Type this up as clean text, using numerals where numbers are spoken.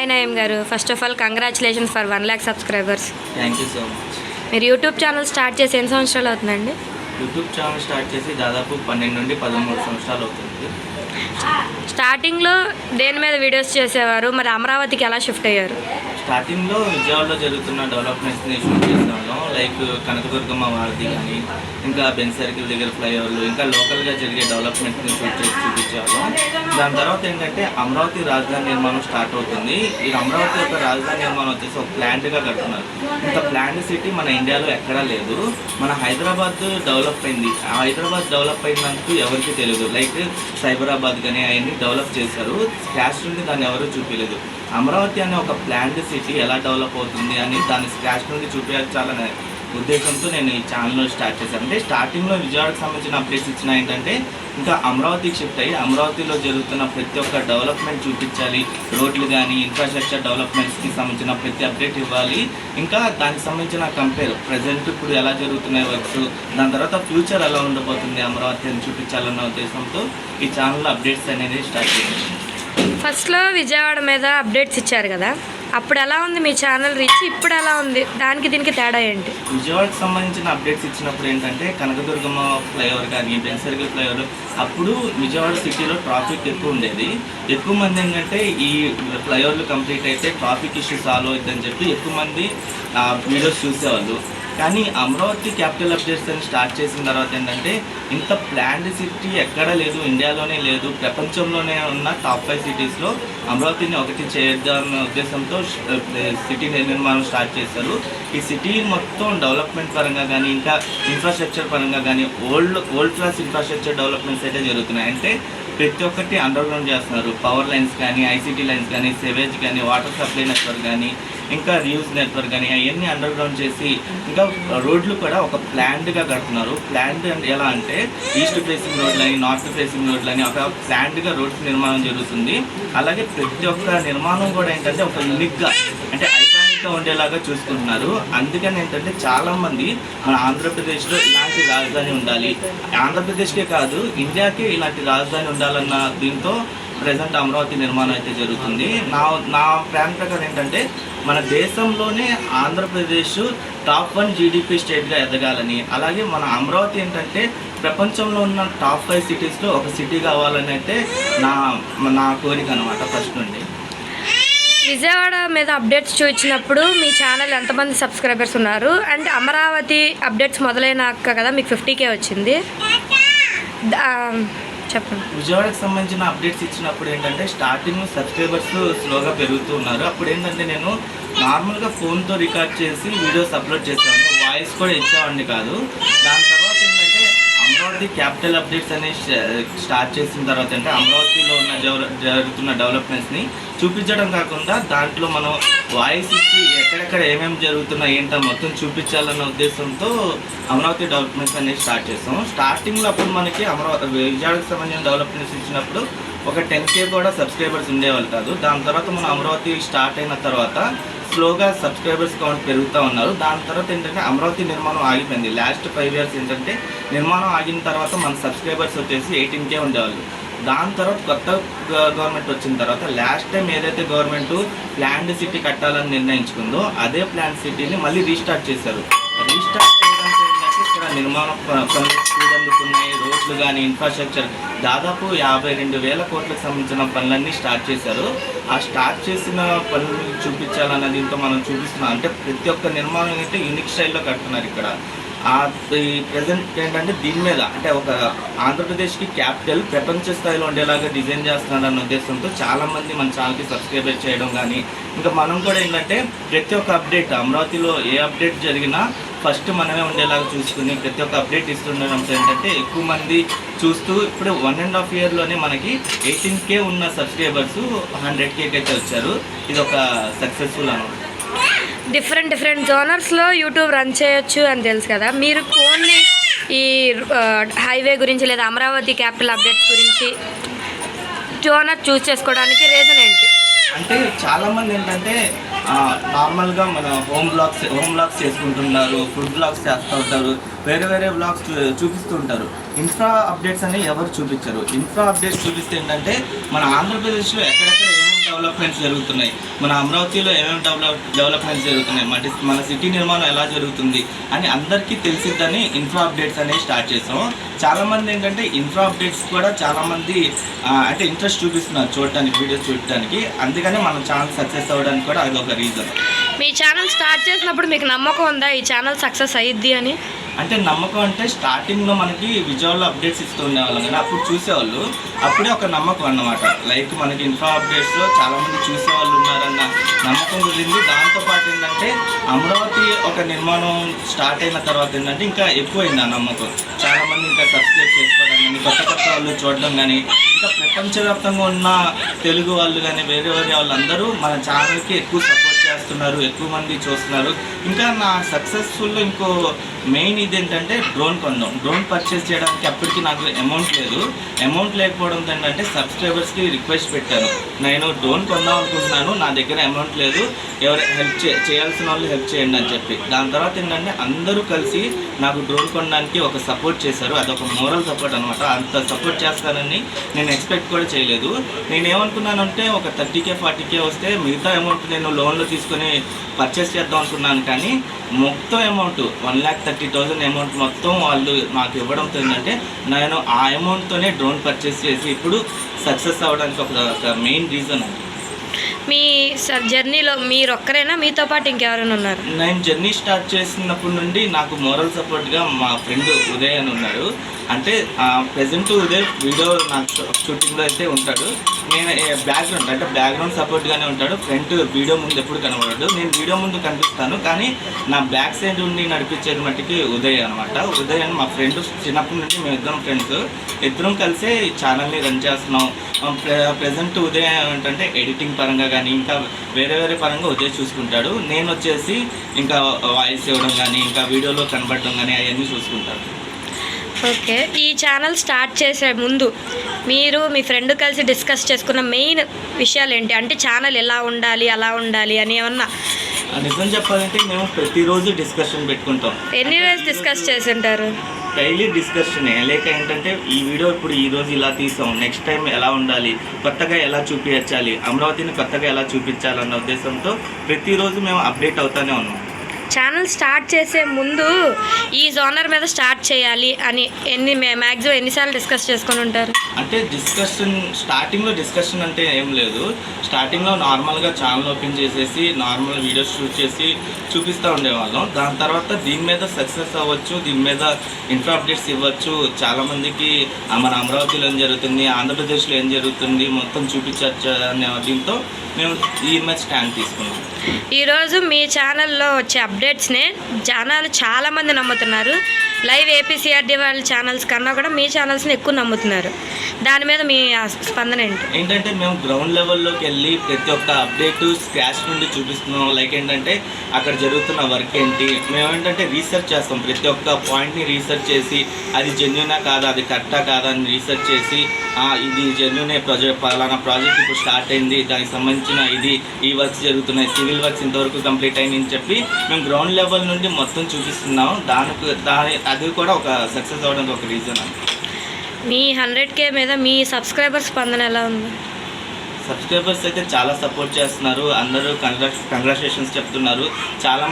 Hi Nayeem గారు, first of all congratulations for 1 lakh subscribers. Thank you so much. మీరు YouTube channel start చేసి ఎన్ని సంవత్సరాలు అవుతుందండి? యూట్యూబ్ ఛానల్ స్టార్ట్ చేసి దాదాపు 12 నుండి 13 సంవత్సరాలు అవుతుంది. స్టార్టింగ్లో దేని మీద వీడియోస్ చేసేవారు, మరి అమరావతికి ఎలా షిఫ్ట్ అయ్యారు? స్టార్టింగ్లో విజయవాడలో జరుగుతున్న డెవలప్మెంట్స్ని షూట్ చేసేవాళ్ళం. లైక్ కనకదుర్గమ్మ వారధి కానీ, ఇంకా బెన్ సర్కిల్ దగ్గర ఫ్లైఓవర్లు, ఇంకా లోకల్గా జరిగే డెవలప్మెంట్స్ని షూట్ చేసి చూపించేవాళ్ళం. దాని తర్వాత ఏంటంటే అమరావతి రాజధాని నిర్మాణం స్టార్ట్ అవుతుంది. ఈ అమరావతి యొక్క రాజధాని నిర్మాణం వచ్చేసి ఒక ప్లాంట్గా కడుతున్నారు. ఇంత ప్లాంట్ సిటీ మన ఇండియాలో ఎక్కడా లేదు. మన హైదరాబాద్ డెవలప్ అయింది. ఆ హైదరాబాద్ డెవలప్ అయినందుకు ఎవరికి తెలియదు. లైక్ సైబరాబాద్ కానీ అవన్నీ డెవలప్ చేశారు. స్క్రాచ్ నుండి దాన్ని ఎవరూ చూపించలేదు. అమరావతి అనే ఒక ప్లాంట్ సిటీ ఎలా డెవలప్ అవుతుంది అని దాన్ని స్క్రాచ్ నుండి చూపించాలనే ఉద్దేశంతో నేను ఈ ఛానల్ స్టార్ట్ చేశాను. అంటే స్టార్టింగ్లో విజయవాడకు సంబంధించిన అప్డేట్స్ ఇచ్చిన ఏంటంటే ఇంకా అమరావతికి షిఫ్ట్ అయ్యి అమరావతిలో జరుగుతున్న ప్రతి ఒక్క డెవలప్మెంట్ చూపించాలి. రోడ్లు కానీ ఇన్ఫ్రాస్ట్రక్చర్ డెవలప్మెంట్స్కి సంబంధించిన ప్రతి అప్డేట్ ఇవ్వాలి. ఇంకా దానికి సంబంధించిన ప్రజెంట్ ఇప్పుడు ఎలా జరుగుతున్నాయి వర్క్స్, దాని తర్వాత ఫ్యూచర్ ఎలా ఉండబోతుంది అమరావతి అని చూపించాలన్న ఉద్దేశంతో ఈ ఛానల్లో అప్డేట్స్ అనేది స్టార్ట్ చేశాను. ఫస్ట్లో విజయవాడ మీద అప్డేట్స్ ఇచ్చారు కదా, అప్పుడు ఎలా ఉంది మీ ఛానల్ రీచ్, ఇప్పుడు ఎలా ఉంది, దానికి దీనికి తేడా ఏంటి? విజయవాడకు సంబంధించిన అప్డేట్స్ ఇచ్చినప్పుడు ఏంటంటే కనకదుర్గమ్మ ఫ్లైఓవర్ కానీ బెన్ సర్కిల్ ఫ్లైఓవర్, అప్పుడు విజయవాడ సిటీలో ట్రాఫిక్ ఎక్కువ ఉండేది. ఎక్కువ మంది ఏంటంటే ఈ ఫ్లైఓవర్లు కంప్లీట్ అయితే ట్రాఫిక్ ఇష్యూ సాల్వ్ అవుతుందని చెప్పి ఎక్కువ మంది వీడియోస్ చూసేవాళ్ళు. కానీ అమరావతి క్యాపిటల్ అప్డేట్స్ అని స్టార్ట్ చేసిన తర్వాత ఏంటంటే ఇంత ప్లాండ్ సిటీ ఎక్కడా లేదు, ఇండియాలోనే లేదు, ప్రపంచంలోనే ఉన్న టాప్ 5 సిటీస్లో అమరావతిని ఒకటి చేద్దామనే ఉద్దేశంతో సిటీ నిర్మాణం స్టార్ట్ చేశారు. ఈ సిటీ మొత్తం డెవలప్మెంట్ పరంగా కానీ ఇంకా ఇన్ఫ్రాస్ట్రక్చర్ పరంగా కానీ ఓల్డ్ క్లాస్ ఇన్ఫ్రాస్ట్రక్చర్ డెవలప్మెంట్స్ అయితే జరుగుతున్నాయి. అంటే ప్రతి ఒక్కటి అండర్ గ్రౌండ్ చేస్తున్నారు. పవర్ లైన్స్ కానీ, ఐసీటీ లైన్స్ కానీ, సివేజ్ కానీ, వాటర్ సప్లై నెట్వర్క్ కానీ, ఇంకా రీయూజ్ నెట్వర్క్ కానీ అవన్నీ అండర్ గ్రౌండ్ చేసి ఇంకా రోడ్లు కూడా ఒక ప్లాంట్గా కడుతున్నారు. ప్లాంట్ ఎలా అంటే ఈస్ట్ ఫేసింగ్ రోడ్లని, నార్త్ ఫేసింగ్ రోడ్లని ఒక ప్లాంట్గా రోడ్స్ నిర్మాణం జరుగుతుంది. అలాగే ప్రతి ఒక్క నిర్మాణం కూడా ఏంటంటే ఒక యూనిక్గా అంటే ఐకానిక్గా ఉండేలాగా చూసుకుంటున్నారు. అందుకని ఏంటంటే చాలామంది మన ఆంధ్రప్రదేశ్లో ఇలాంటి రాజధాని ఉండాలి, ఆంధ్రప్రదేశ్కే కాదు ఇండియాకే ఇలాంటి రాజధాని ఉండాలన్న దీంతో ప్రజెంట్ అమరావతి నిర్మాణం అయితే జరుగుతుంది. నా ప్లాన్ ప్రకారం ఏంటంటే మన దేశంలోనే ఆంధ్రప్రదేశ్ టాప్ 1 జీడిపి స్టేట్గా ఎదగాలని, అలాగే మన అమరావతి ఏంటంటే ప్రపంచంలో ఉన్న టాప్ 5 సిటీస్లో ఒక సిటీ కావాలని అయితే నా కోరిక అనమాట ఫస్ట్ నుండి. విజయవాడ మీద అప్డేట్స్ చూపించినప్పుడు మీ ఛానల్ ఎంతమంది సబ్స్క్రైబర్స్ ఉన్నారు? అండ్ అమరావతి అప్డేట్స్ మొదలైనాక కదా మీకు 50K వచ్చింది, చెప్పండి. విజయవాడకు సంబంధించిన అప్డేట్స్ ఇచ్చినప్పుడు ఏంటంటే స్టార్టింగ్ సబ్స్క్రైబర్స్ స్లోగా పెరుగుతూ ఉన్నారు. అప్పుడు ఏంటంటే నేను నార్మల్గా ఫోన్తో రికార్డ్ చేసి వీడియోస్ అప్లోడ్ చేసేవాడిని, వాయిస్ కూడా ఇచ్చేవాడిని కాదు. దాని తర్వాత ఏంటంటే అమరావతి క్యాపిటల్ అప్డేట్స్ అనేవి స్టార్ట్ చేసిన తర్వాత అంటే అమరావతిలో ఉన్న జరుగుతున్న డెవలప్మెంట్స్ని చూపించడం కాకుండా దాంట్లో మనం వాయిస్ ఇచ్చి ఎక్కడెక్కడ ఏమేమి జరుగుతున్నాయి ఏంటో మొత్తం చూపించాలన్న ఉద్దేశంతో అమరావతి డెవలప్మెంట్స్ అనేవి స్టార్ట్ చేస్తాం. స్టార్టింగ్లో అప్పుడు మనకి విజయవాడకు సంబంధించిన డెవలప్మెంట్స్ ఇచ్చినప్పుడు ఒక 10K కూడా సబ్స్క్రైబర్స్ ఉండేవాళ్ళు కాదు. దాని తర్వాత మన అమరావతి స్టార్ట్ అయిన తర్వాత స్లోగా సబ్స్క్రైబర్స్ కౌంట్ పెరుగుతూ ఉన్నారు. దాని తర్వాత ఏంటంటే అమరావతి నిర్మాణం ఆగిపోయింది. లాస్ట్ 5 years ఏంటంటే నిర్మాణం ఆగిన తర్వాత మన సబ్స్క్రైబర్స్ వచ్చేసి 18K ఉండేవాళ్ళు. దాని తర్వాత కొత్త గవర్నమెంట్ వచ్చిన తర్వాత లాస్ట్ టైం ఏదైతే గవర్నమెంట్ ప్లాండ్ సిటీ కట్టాలని నిర్ణయించుకుందో అదే ప్లాండ్ సిటీని మళ్ళీ రీస్టార్ట్ చేశారు. రీస్టార్ట్ చేయడానికి ఏంటంటే ఇక్కడ నిర్మాణం పనులు చూడందుకున్నాయి. రోడ్లు కానీ ఇన్ఫ్రాస్ట్రక్చర్ దాదాపు 52,000 కోట్లకు సంబంధించిన పనులన్నీ స్టార్ట్ చేశారు. ఆ స్టార్ట్ చేసిన పనులు చూపించాలన్న దీంతో మనం చూపిస్తున్నాం. అంటే ప్రతి ఒక్క నిర్మాణం అయితే యూనిక్ స్టైల్లో కడుతున్నారు ఇక్కడ. ఈ ప్రజెంట్ ఏంటంటే దీని మీద అంటే ఒక ఆంధ్రప్రదేశ్కి క్యాపిటల్ ప్రపంచ స్థాయిలో ఉండేలాగా డిజైన్ చేస్తున్నారన్న ఉద్దేశంతో చాలామంది మన ఛానల్కి సబ్స్క్రైబ్ చేయడం కానీ ఇంకా మనం కూడా ఏంటంటే ప్రతి ఒక్క అప్డేట్ అమరావతిలో ఏ అప్డేట్ జరిగినా ఫస్ట్ మనమే ఉండేలాగా చూసుకుని ప్రతి ఒక్క అప్డేట్ ఇస్తుండడం ఏంటంటే ఎక్కువ మంది చూస్తూ ఇప్పుడు 1.5 yearలోనే మనకి 18K ఉన్న సబ్స్క్రైబర్స్ 100K అయితే వచ్చారు. ఇది ఒక సక్సెస్ఫుల్ అనమాట. డిఫరెంట్ జోనర్స్లో యూట్యూబ్ రన్ చేయొచ్చు అని తెలుసు కదా, మీరు ఓన్లీ ఈ హైవే గురించి లేదా అమరావతి క్యాపిటల్ అప్డేట్స్ గురించి జోనర్ చూస్ చేసుకోవడానికి రీజన్ ఏంటి? అంటే చాలామంది ఏంటంటే నార్మల్గా మన హోమ్ బ్లాగ్స్ చేసుకుంటున్నారు, ఫుడ్ బ్లాగ్స్ చేస్తూ ఉంటారు, వేరే బ్లాగ్స్ చూపిస్తుంటారు. ఇన్ఫ్రా అప్డేట్స్ అనేవి ఎవరు చూపించరు. ఇన్ఫ్రా అప్డేట్స్ చూపిస్తే ఏంటంటే మన ఆంధ్రప్రదేశ్లో ఎక్కడెక్కడ ఏమేమి డెవలప్మెంట్స్ జరుగుతున్నాయి, మన అమరావతిలో ఏమేమి డెవలప్మెంట్స్ జరుగుతున్నాయి, మన సిటీ నిర్మాణం ఎలా జరుగుతుంది అని అందరికీ తెలిసిద్దని ఇన్ఫ్రా అప్డేట్స్ అనేవి స్టార్ట్ చేసాం. చాలామంది ఏంటంటే ఇన్ఫ్రా అప్డేట్స్ కూడా చాలామంది అంటే ఇంట్రెస్ట్ చూపిస్తున్నారు చూడటానికి, వీడియోస్ చూడటానికి. అందుకని మన ఛానల్ సక్సెస్ అవ్వడానికి కూడా అదొక రీజన్. మీ ఛానల్ స్టార్ట్ చేసినప్పుడు మీకు నమ్మకం ఉందా ఈ ఛానల్ సక్సెస్ అయ్యిద్ది అని? అంటే నమ్మకం అంటే స్టార్టింగ్లో మనకి విజువల్ అప్డేట్స్ ఇస్తూ ఉండేవాళ్ళం కదా, అప్పుడు చూసేవాళ్ళు. అప్పుడే ఒక నమ్మకం అన్నమాట. లైక్ మనకి ఇన్ఫ్రా అప్డేట్స్లో చాలామంది చూసేవాళ్ళు ఉన్నారన్న నమ్మకం కుదిరింది. దాంతోపాటు ఏంటంటే అమరావతి ఒక నిర్మాణం స్టార్ట్ అయిన తర్వాత ఏంటంటే ఇంకా ఎక్కువైంది ఆ నమ్మకం. చాలామంది ఇంకా సబ్స్క్రైబ్ చేసుకోవడం కానీ, కొత్త వాళ్ళు చూడడం కానీ, ఇంకా ప్రపంచవ్యాప్తంగా ఉన్న తెలుగు వాళ్ళు కానీ వేరే వాళ్ళందరూ మన ఛానల్కి ఎక్కువ సపోర్ట్ చేస్తున్నారు, ఎక్కువ మంది చూస్తున్నారు. ఇంకా నా సక్సెస్ఫుల్లో ఇంకో మెయిన్ ఇది ఏంటంటే డ్రోన్ కొందాం. డ్రోన్ పర్చేస్ చేయడానికి అప్పటికి నాకు అమౌంట్ లేదు. అమౌంట్ లేకపోవడంతో ఏంటంటే సబ్స్క్రైబర్స్కి రిక్వెస్ట్ పెట్టాను, నేను డ్రోన్ కొందాం అనుకుంటున్నాను, నా దగ్గర అమౌంట్ లేదు, ఎవరు హెల్ప్ చేయాల్సిన వాళ్ళు హెల్ప్ చేయండి అని చెప్పి. దాని తర్వాత ఏంటంటే అందరూ కలిసి నాకు డ్రోన్ కొనడానికి ఒక సపోర్ట్ చేశారు. అదొక మోరల్ సపోర్ట్ అనమాట. అంత సపోర్ట్ చేస్తానని నేను ఎక్స్పెక్ట్ కూడా చేయలేదు. నేను ఏమనుకున్నానంటే ఒక 30K 40K వస్తే మిగతా అమౌంట్ నేను లోన్లో తీసుకొని పర్చేస్ చేద్దాం అనుకున్నాను. కానీ మొత్తం అమౌంట్ 1,30,000 అమౌంట్ మొత్తం వాళ్ళు నాకు ఇవ్వడంతో ఏంటంటే నేను ఆ అమౌంట్తోనే డ్రోన్ పర్చేస్ చేసి ఇప్పుడు సక్సెస్ అవ్వడానికి ఒక మెయిన్ రీజన్ అది. మీ జర్నీలో మీరు ఒక్కరేనా, మీతో పాటు ఇంకెవరైనా ఉన్నారు? నేను జర్నీ స్టార్ట్ చేసినప్పటి నుండి నాకు మోరల్ సపోర్ట్గా మా ఫ్రెండ్ ఉదయ్ అని ఉన్నారు. అంటే ప్రజెంట్ ఉదయ్ వీడియో నాకు షూటింగ్లో అయితే ఉంటాడు. నేను బ్యాక్గ్రౌండ్ సపోర్ట్గానే ఉంటాడు. ఫ్రంట్ వీడియో ముందు ఎప్పుడు కనబడాడు. నేను వీడియో ముందు కనిపిస్తాను, కానీ నా బ్యాక్ సైడ్ ఉండి నడిపించేది మట్టికి ఉదయ్ అనమాట. ఉదయ్ అని మా ఫ్రెండ్, చిన్నప్పటి నుండి మేము ఇద్దరం కలిసే ఈ ఛానల్ని రన్ చేస్తున్నాం. ప్రజెంట్ ఉదయ్ ఏంటంటే ఎడిటింగ్ పరంగా కానీ ఇంకా వేరే పరంగా ఉదయ్ చూసుకుంటాడు. నేను వచ్చేసి ఇంకా వాయిస్ ఇవ్వడం కానీ ఇంకా వీడియోలో కనబడడం కానీ అవన్నీ చూసుకుంటాను. ఓకే, ఈ ఛానల్ స్టార్ట్ చేసే ముందు మీరు మీ ఫ్రెండ్ కలిసి డిస్కస్ చేసుకున్న మెయిన్ విషయాలు ఏంటి? అంటే ఛానల్ ఎలా ఉండాలి, అలా ఉండాలి అని ఏమన్నా? నిజం చెప్పాలంటే మేము ప్రతిరోజు డిస్కషన్ పెట్టుకుంటాం. ఎన్ని రోజు డిస్కస్ చేసి ఉంటారు? డైలీ డిస్కషనే. లేక ఏంటంటే ఈ వీడియో ఇప్పుడు ఈరోజు ఇలా తీసాం, నెక్స్ట్ టైం ఎలా ఉండాలి, కొత్తగా ఎలా చూపించాలి, అమరావతిని కొత్తగా ఎలా చూపించాలన్న ఉద్దేశంతో ప్రతిరోజు మేము అప్డేట్ అవుతూనే ఉన్నాం. ఛానల్ స్టార్ట్ చేసే ముందు ఈ జోనర్ మీద స్టార్ట్ చేయాలి అని మ్యాక్సిమం ఎన్నిసార్లు డిస్కస్ చేసుకొని ఉంటారు? అంటే స్టార్టింగ్లో డిస్కషన్ అంటే ఏం లేదు. స్టార్టింగ్లో నార్మల్గా ఛానల్ ఓపెన్ చేసేసి నార్మల్ వీడియోస్ షూట్ చేసి చూపిస్తూ ఉండేవాళ్ళం. దాని తర్వాత దీని మీద సక్సెస్ అవ్వచ్చు, దీని మీద ఇన్ఫ్రా అప్డేట్స్ ఇవ్వచ్చు, చాలామందికి మన అమరావతిలో ఏం జరుగుతుంది, ఆంధ్రప్రదేశ్లో ఏం జరుగుతుంది మొత్తం చూపించవచ్చు అనే దీంతో మేము ఈ మీద స్టాండ్ తీసుకున్నాం. ఈరోజు మీ ఛానల్లో వచ్చే అప్డేట్స్నే జనాలు చాలామంది నమ్ముతున్నారు. లైవ్ ఏపీసీఆర్డీ వాళ్ళ ఛానల్స్ కన్నా కూడా మీ ఛానల్స్ని ఎక్కువ నమ్ముతున్నారు. దాని మీద మీ స్పందన ఏంటంటే మేము గ్రౌండ్ లెవెల్లోకి వెళ్ళి ప్రతి ఒక్క అప్డేట్ స్క్రాచ్ నుండి చూపిస్తున్నాం. లైక్ ఏంటంటే అక్కడ జరుగుతున్న వర్క్ ఏంటి, మేము ఏంటంటే రీసెర్చ్ చేస్తాం. ప్రతి ఒక్క పాయింట్ని రీసెర్చ్ చేసి అది జెన్యూనా కాదా, అది కరెక్టా కాదా అని రీసెర్చ్ చేసి ఇది జెన్యూనే పలానా ప్రాజెక్ట్ ఇప్పుడు స్టార్ట్ అయింది, దానికి సంబంధించిన ఈ వర్క్స్ జరుగుతున్నాయి, సివిల్ వర్క్స్ ఇంతవరకు కంప్లీట్ అయింది అని చెప్పి మేము గ్రౌండ్ లెవెల్ నుండి మొత్తం చూపిస్తున్నాం. అది కూడా ఒక సక్సెస్ అవ్వడానికి ఒక రీజన్. మీ 100K మీద మీ సబ్స్క్రైబర్స్ స్పందన ఎలా ఉంది? సబ్స్క్రైబర్స్ అయితే చాలా సపోర్ట్ చేస్తున్నారు. అందరూ కంగ్రాచులేషన్స్ చెప్తున్నారు. చాలా